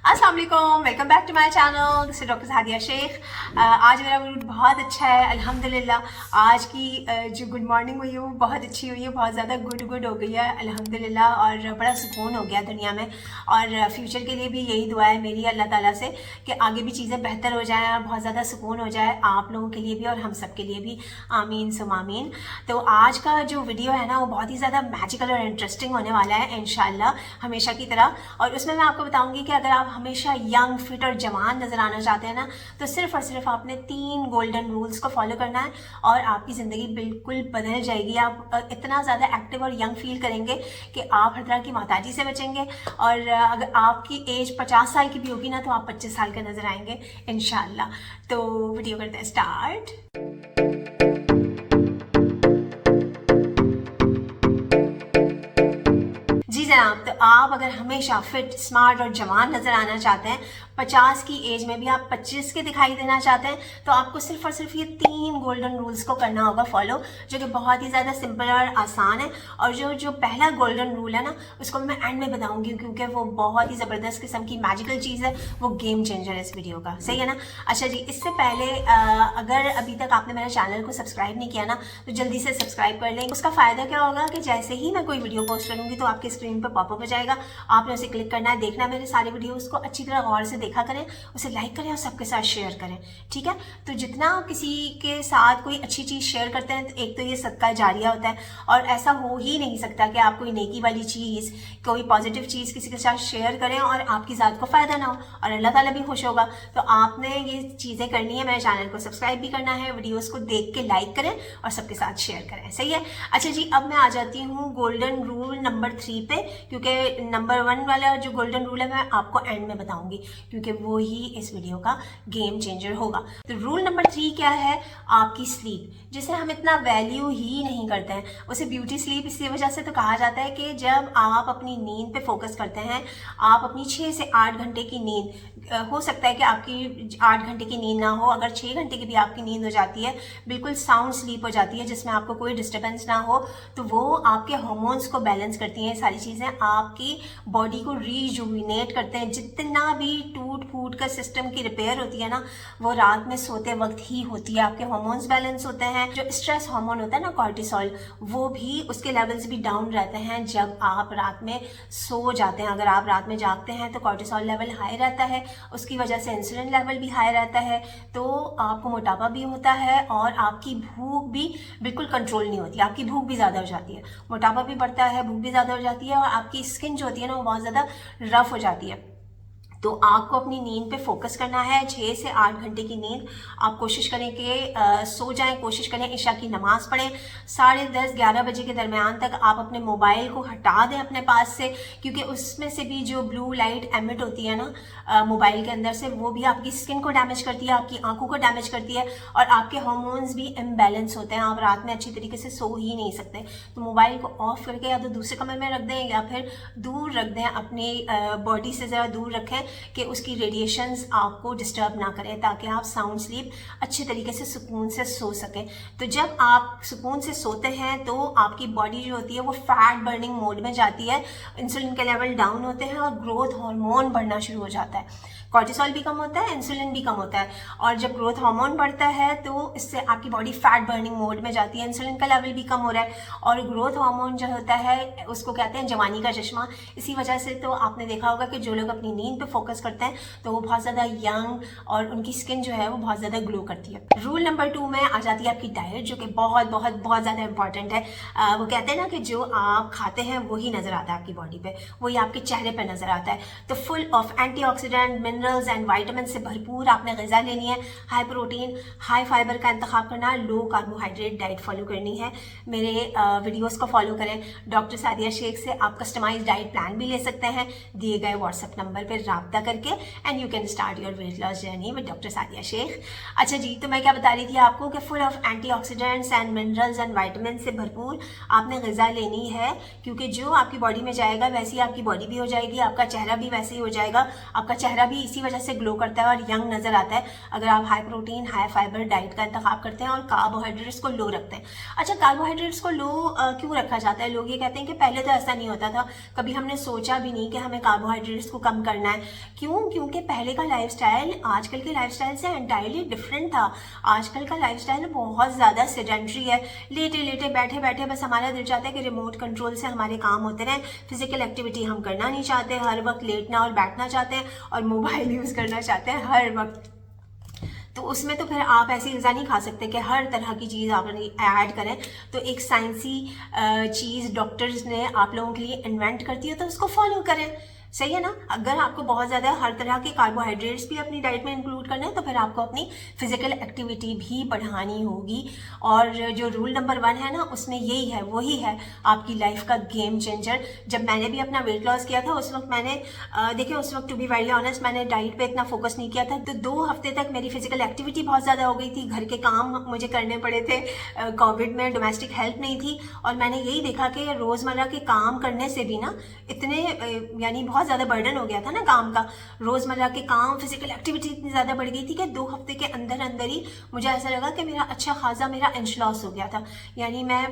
अस्सलाम वालेकुम, welcome back to my channel. This is doctor Sadia Shaikh. आज मेरा मूड बहुत अच्छा है अल्हम्दुलिल्लाह। आज की जो गुड मॉर्निंग हुई है वो बहुत अच्छी हुई है, बहुत ज़्यादा गुड हो गई है अल्हम्दुलिल्लाह, और बड़ा सुकून हो गया दुनिया में। और फ्यूचर के लिए भी यही दुआ है मेरी अल्लाह ताला से कि आगे भी चीज़ें बेहतर हो जाएँ और बहुत ज़्यादा सुकून हो जाए आप लोगों के लिए भी और हम सब के लिए भी। आमीन सुम आमीन। तो आज का जो वीडियो है ना वो बहुत ही ज़्यादा मैजिकल और इंटरेस्टिंग होने वाला है इंशाल्लाह, हमेशा की तरह। और उसमें मैं आपको बताऊंगी कि अगर आप हमेशा यंग, फिट और जवान नज़र आना चाहते हैं ना, तो सिर्फ और सिर्फ आपने 3 गोल्डन रूल्स को फॉलो करना है और आपकी ज़िंदगी बिल्कुल बदल जाएगी। आप इतना ज़्यादा एक्टिव और यंग फील करेंगे कि आप हर तरह की मोहताजी से बचेंगे। और अगर आपकी एज 50 साल की भी होगी ना, तो आप 25 साल के नज़र आएंगे इंशाल्लाह। तो वीडियो करते हैं स्टार्ट। जी जनाब, तो आप अगर हमेशा फिट, स्मार्ट और जवान नज़र आना चाहते हैं, 50 की एज में भी आप 25 के दिखाई देना चाहते हैं, तो आपको सिर्फ और सिर्फ ये 3 गोल्डन रूल्स को करना होगा फॉलो, जो कि बहुत ही ज़्यादा सिंपल और आसान है। और जो पहला गोल्डन रूल है ना, उसको मैं एंड में बताऊंगी क्योंकि वो बहुत ही ज़बरदस्त किस्म की मैजिकल चीज़ है, वो गेम चेंजर है इस वीडियो का। सही है ना? अच्छा जी, इससे पहले अगर अभी तक आपने मेरे चैनल को सब्सक्राइब नहीं किया ना, तो जल्दी से सब्सक्राइब कर लें। उसका फ़ायदा क्या होगा कि जैसे ही मैं कोई वीडियो पोस्ट करूँगी तो आपकी स्क्रीन पर पॉपअप हो जाएगा, आपने उसे क्लिक करना है, देखना है मेरे सारे वीडियोस को अच्छी तरह गौर से देखा करें, उसे लाइक करें और सबके साथ शेयर करें। ठीक है? तो जितना आप किसी के साथ कोई अच्छी चीज़ शेयर करते हैं, तो एक तो ये सदका जारिया होता है, और ऐसा हो ही नहीं सकता कि आप कोई नेकी वाली चीज़, कोई पॉजिटिव चीज़ किसी के साथ शेयर करें और आपकी ज़ात को फ़ायदा ना हो और अल्लाह ताला भी खुश होगा। तो आपने ये चीज़ें करनी है, मेरे चैनल को सब्सक्राइब भी करना है, वीडियोज़ को देख के लाइक करें और सबके साथ शेयर करें। सही है? अच्छा जी, अब मैं आ जाती हूँ गोल्डन रूल नंबर 3 पे, क्योंकि नंबर 1 वाला जो गोल्डन रूल है मैं आपको एंड में बताऊंगी, क्योंकि वो ही इस वीडियो का गेम चेंजर होगा। तो रूल नंबर 3 क्या है? आपकी स्लीप, जिसे हम इतना वैल्यू ही नहीं करते हैं। उसे ब्यूटी स्लीप इसी वजह से तो कहा जाता है कि जब आप अपनी नींद पे फोकस करते हैं, आप अपनी 6 से 8 घंटे की नींद, हो सकता है कि आपकी 8 घंटे की नींद ना हो, अगर 6 घंटे की भी आपकी नींद हो जाती है, बिल्कुल साउंड स्लीप हो जाती है जिसमें आपको कोई डिस्टर्बेंस ना हो, तो वो आपके हार्मोन्स को बैलेंस करती हैं। सारी चीज़ें आपकी बॉडी को रीजुविनेट करते हैं। जितना भी टूट फूट का सिस्टम की रिपेयर होती है ना, वो रात में सोते वक्त ही होती है। आपके हार्मोन्स बैलेंस होते हैं। जो स्ट्रेस हार्मोन होता है ना, कॉर्टिसोल, वो भी उसके लेवल्स भी डाउन रहते हैं जब आप रात में सो जाते हैं। अगर आप रात में जागते हैं तो कॉर्टिसोल लेवल हाई रहता है, उसकी वजह से इंसुलिन लेवल भी हाई रहता है, तो आपको मोटापा भी होता है और आपकी भूख भी बिल्कुल कंट्रोल नहीं होती, आपकी भूख भी ज़्यादा हो जाती है। मोटापा भी बढ़ता है, भूख भी ज़्यादा हो जाती है और आपकी स्किन जो होती है ना वो बहुत ज़्यादा रफ हो जाती है। तो आपको अपनी नींद पे फोकस करना है। 6 से 8 घंटे की नींद आप कोशिश करें कि सो जाएं, कोशिश करें इशा की नमाज़ पढ़ें। 10:30-11 बजे के दरमियान तक आप अपने मोबाइल को हटा दें अपने पास से, क्योंकि उसमें से भी जो ब्लू लाइट एमिट होती है ना मोबाइल के अंदर से, वो भी आपकी स्किन को डैमेज करती है, आपकी आंखों को डैमेज करती है और आपके हार्मोन्स भी इम्बैलेंस होते हैं। आप रात में अच्छी तरीके से सो ही नहीं सकते। तो मोबाइल को ऑफ करके या तो दूसरे कमरे में रख दें या फिर दूर रख दें, अपनी बॉडी से ज़रा दूर रखें कि उसकी रेडिएशंस आपको डिस्टर्ब ना करें, ताकि आप साउंड स्लीप अच्छे तरीके से सुकून से सो सकें। तो जब आप सुकून से सोते हैं तो आपकी बॉडी जो होती है वो फैट बर्निंग मोड में जाती है, इंसुलिन के लेवल डाउन होते हैं और ग्रोथ हार्मोन बढ़ना शुरू हो जाता है। कॉर्टिसोल भी कम होता है, इंसुलिन भी कम होता है, और जब ग्रोथ हार्मोन बढ़ता है तो इससे आपकी बॉडी फैट बर्निंग मोड में जाती है, इंसुलिन का लेवल भी कम हो रहा है। और ग्रोथ हार्मोन जो होता है उसको कहते हैं जवानी का चश्मा। इसी वजह से तो आपने देखा होगा कि जो लोग अपनी नींद पे फोकस करते हैं तो वो बहुत ज़्यादा यंग और उनकी स्किन जो है वो बहुत ज़्यादा ग्लो करती है। रूल नंबर 2 में आ जाती है आपकी डाइट, जो कि बहुत बहुत बहुत ज़्यादा इंपॉर्टेंट है। वो कहते हैं ना कि जो आप खाते हैं वही नज़र आता है आपकी बॉडी पे, वही आपके चेहरे पे नज़र आता है। तो full of antioxidant, minerals and vitamin से भरपूर आपने ग़िज़ा लेनी है। हाई प्रोटीन, हाई फाइबर का इंतखाब करना है, लो कार्बोहाइड्रेट डाइट फॉलो करनी है। मेरे वीडियोस को फॉलो करें। डॉक्टर सादिया शेख से आप कस्टमाइज डाइट प्लान भी ले सकते हैं दिए गए व्हाट्सएप नंबर पर रब्ता करके, and you can start your weight loss journey with doctor Sadia Shaikh. अच्छा जी, तो मैं क्या बता रही थी आपको कि full of antioxidants and minerals and vitamin से भरपूर आपने ग़िज़ा लेनी है, क्योंकि जो आपकी बॉडी में जाएगा वैसी आपकी बॉडी भी हो जाएगी, आपका चेहरा भी वैसे ही हो जाएगा, आपका चेहरा भी इसी वजह से ग्लो करता है और यंग नज़र आता है अगर आप high protein high fibre diet का इंतखाब करते हैं और कार्बोहाइड्रेट्स को लो रखते हैं। अच्छा, कार्बोहाइड्रेट्स को लो क्यों रखा जाता है? लोग ये कहते हैं कि पहले तो ऐसा नहीं होता था, कभी हमने सोचा भी नहीं कि हमें कार्बोहाइड्रेट्स को कम करना है। क्यों? क्योंकि पहले का लाइफस्टाइल आजकल के लाइफस्टाइल से एंटायरली डिफरेंट था। आजकल का लाइफस्टाइल बहुत ज़्यादा सेडेंट्री है, लेटे लेटे बैठे बैठे बस हमारा दिल चाहता है कि रिमोट कंट्रोल से हमारे काम होते रहें, फिजिकल एक्टिविटी हम करना नहीं चाहते, हर वक्त लेटना और बैठना चाहते हैं और मोबाइल यूज़ करना चाहते हैं हर वक्त। तो उसमें तो फिर आप ऐसी ग़िज़ा नहीं खा सकते कि हर तरह की चीज़ आप ऐड करें। तो एक साइंसी चीज़ डॉक्टर्स ने आप लोगों के लिए इन्वेंट कर दी है, तो उसको फॉलो करें। सही है ना? अगर आपको बहुत ज़्यादा हर तरह के कार्बोहाइड्रेट्स भी अपनी डाइट में इंक्लूड करना है तो फिर आपको अपनी फिजिकल एक्टिविटी भी बढ़ानी होगी। और जो रूल नंबर 1 है ना, उसमें यही है, वही है आपकी लाइफ का गेम चेंजर। जब मैंने भी अपना वेट लॉस किया था उस वक्त मैंने देखिए उस वक्त टू बी वेरी ऑनेस्ट मैंने डाइट पे इतना फोकस नहीं किया था। तो 2 हफ्ते तक मेरी फिजिकल एक्टिविटी बहुत ज़्यादा हो गई थी, घर के काम मुझे करने पड़े थे, कोविड में डोमेस्टिक हेल्प नहीं थी और मैंने यही देखा कि रोज़मर्रा के काम करने से भी ना इतने यानी बहुत ज़्यादा बर्डन हो गया था ना काम का, रोज़मर्रा के काम, फिजिकल एक्टिविटी इतनी ज़्यादा बढ़ गई थी कि 2 हफ्ते के अंदर अंदर ही मुझे ऐसा लगा कि मेरा अच्छा खासा मेरा इंच लॉस हो गया था, यानी मैं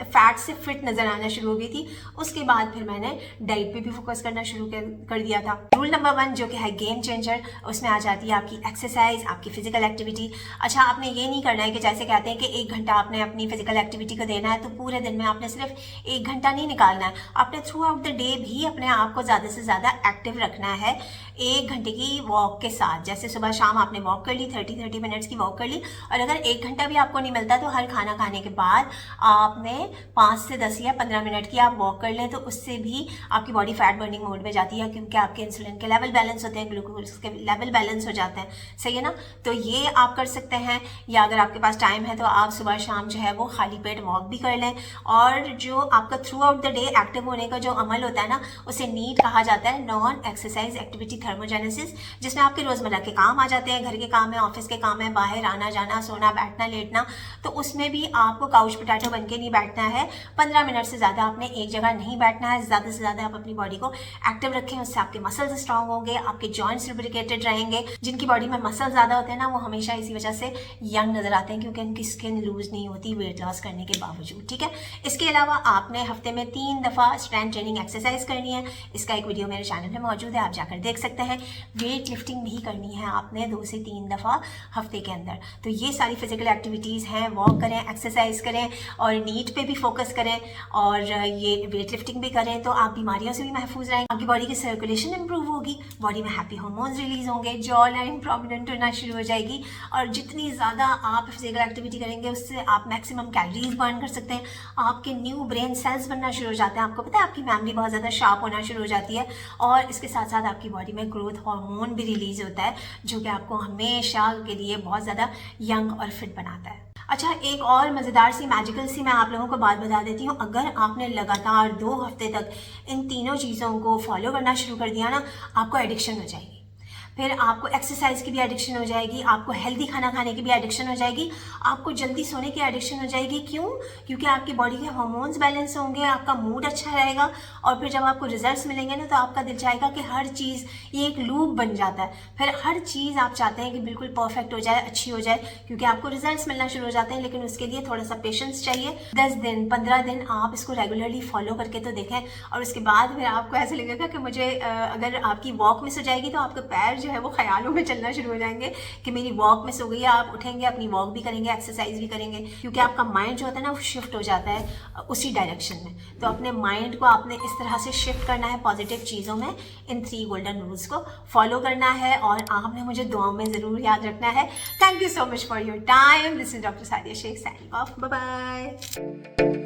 फैट से फिट नज़र आना शुरू हो गई थी। उसके बाद फिर मैंने डाइट पे भी फोकस करना शुरू कर दिया था। रूल नंबर 1 जो कि है गेम चेंजर, उसमें आ जाती है आपकी एक्सरसाइज, आपकी फिजिकल एक्टिविटी। अच्छा, आपने ये नहीं करना है कि जैसे कहते हैं कि 1 घंटा आपने अपनी फिजिकल एक्टिविटी को देना है, तो पूरे दिन में आपने सिर्फ 1 घंटा नहीं निकालना है, आपने थ्रू आउट द डे भी अपने आप को ज़्यादा से ज़्यादा एक्टिव रखना है 1 घंटे की वॉक के साथ। जैसे सुबह शाम आपने वॉक कर ली, 30 मिनट्स की वॉक कर ली, और अगर 1 घंटा भी आपको नहीं मिलता तो हर खाना खाने के बाद आपने 5 से 10 या 15 मिनट की आप वॉक कर लें, तो उससे भी आपकी बॉडी फैट बर्निंग मोड में जाती है, क्योंकि आपके इंसुलिन के लेवल बैलेंस होते हैं, ग्लूकोज के लेवल बैलेंस हो जाते हैं। सही है ना? तो ये आप कर सकते हैं, या अगर आपके पास टाइम है तो आप सुबह शाम जो है वो खाली पेट वॉक भी कर लें। और जो आपका through out the day active होने का जो अमल होता है ना, उसे नीड कहा जाता है, नॉन एक्सरसाइज एक्टिविटी थर्मोजेनेसिस, जिसमें आपके रोज़मर्रा के काम आ जाते हैं, घर के काम है, ऑफिस के काम है, बाहर आना जाना, सोना बैठना लेटना। तो उसमें भी आपको काउच पोटैटो बन के नहीं बैठना है, 15 मिनट से ज़्यादा आपने एक जगह नहीं बैठना है। ज़्यादा से ज़्यादा आप अपनी बॉडी को एक्टिव रखें, उससे आपके मसल्स स्ट्रांग होंगे, आपके जॉइंट्स लुब्रिकेटेड रहेंगे। जिनकी बॉडी में मसल ज़्यादा होते हैं ना, वो हमेशा इसी वजह से यंग नज़र आते हैं, क्योंकि उनकी स्किन लूज नहीं होती वेट लॉस करने के बावजूद। ठीक है, इसके अलावा आपने हफ्ते में 3 दफ़ा स्ट्रेंथ ट्रेनिंग एक्सरसाइज करनी है। इसका एक वीडियो मेरे चैनल में मौजूद है, आप जाकर देख सकते हैं। वेट लिफ्टिंग भी करनी है आपने 2 से 3 दफ़ा हफ्ते के अंदर। तो ये सारी फिजिकल एक्टिविटीज़ हैं, वॉक करें, एक्सरसाइज करें और नीट पे भी फोकस करें और ये वेट लिफ्टिंग भी करें, तो आप बीमारियों से भी महफूज रहेंगे, आपकी बॉडी की सर्कुलेशन इंप्रूव होगी, बॉडी में हैप्पी हार्मोन्स रिलीज होंगे, जॉ लाइन प्रोमिनेंट होना शुरू हो जाएगी। और जितनी ज़्यादा आप फिजिकल एक्टिविटी करेंगे उससे आप मैक्सिमम कैलोरीज बर्न कर सकते हैं, आपके न्यू ब्रेन सेल्स बनना शुरू हो जाते हैं, आपको पता है आपकी मेमोरी बहुत ज़्यादा शार्प होना शुरू हो जाती है, और इसके साथ साथ आपकी बॉडी में ग्रोथ हार्मोन भी रिलीज होता है, जो कि आपको हमेशा के लिए बहुत ज़्यादा यंग और फिट बनाता है। अच्छा, एक और मज़ेदार सी मैजिकल सी मैं आप लोगों को बात बता देती हूँ। अगर आपने लगातार 2 हफ्ते तक इन तीनों चीज़ों को फॉलो करना शुरू कर दिया ना, आपको एडिक्शन हो जाएगी। फिर आपको एक्सरसाइज की भी एडिक्शन हो जाएगी, आपको हेल्दी खाना खाने की भी एडिक्शन हो जाएगी, आपको जल्दी सोने की एडिक्शन हो जाएगी। क्यों? क्योंकि आपकी बॉडी के हार्मोन्स बैलेंस होंगे, आपका मूड अच्छा रहेगा, और फिर जब आपको रिजल्ट्स मिलेंगे ना, तो आपका दिल चाहेगा कि हर चीज़, ये एक लूप बन जाता है, फिर हर चीज़ आप चाहते हैं कि बिल्कुल परफेक्ट हो जाए, अच्छी हो जाए, क्योंकि आपको रिजल्ट्स मिलना शुरू हो जाते हैं। लेकिन उसके लिए थोड़ा सा पेशेंस चाहिए। 10 दिन 15 दिन आप इसको रेगुलरली फॉलो करके तो देखें, और उसके बाद फिर आपको ऐसा लगेगा कि मुझे अगर आपकी वॉक मिस हो जाएगी तो आपके पैर जो है वो ख्यालों में चलना शुरू हो जाएंगे कि मेरी वॉक मिस हो गई है। आप उठेंगे, अपनी वॉक भी करेंगे, एक्सरसाइज भी करेंगे, क्योंकि आपका माइंड जो होता है ना, वो शिफ्ट हो जाता है उसी डायरेक्शन में। तो अपने माइंड को आपने इस तरह से शिफ्ट करना है पॉजिटिव चीज़ों में, इन 3 गोल्डन रूल्स को फॉलो करना है, और आपने मुझे दुआओं में ज़रूर याद रखना है। Thank you so much for your time. This is doctor Sadia Shaikh signing off. Bye bye.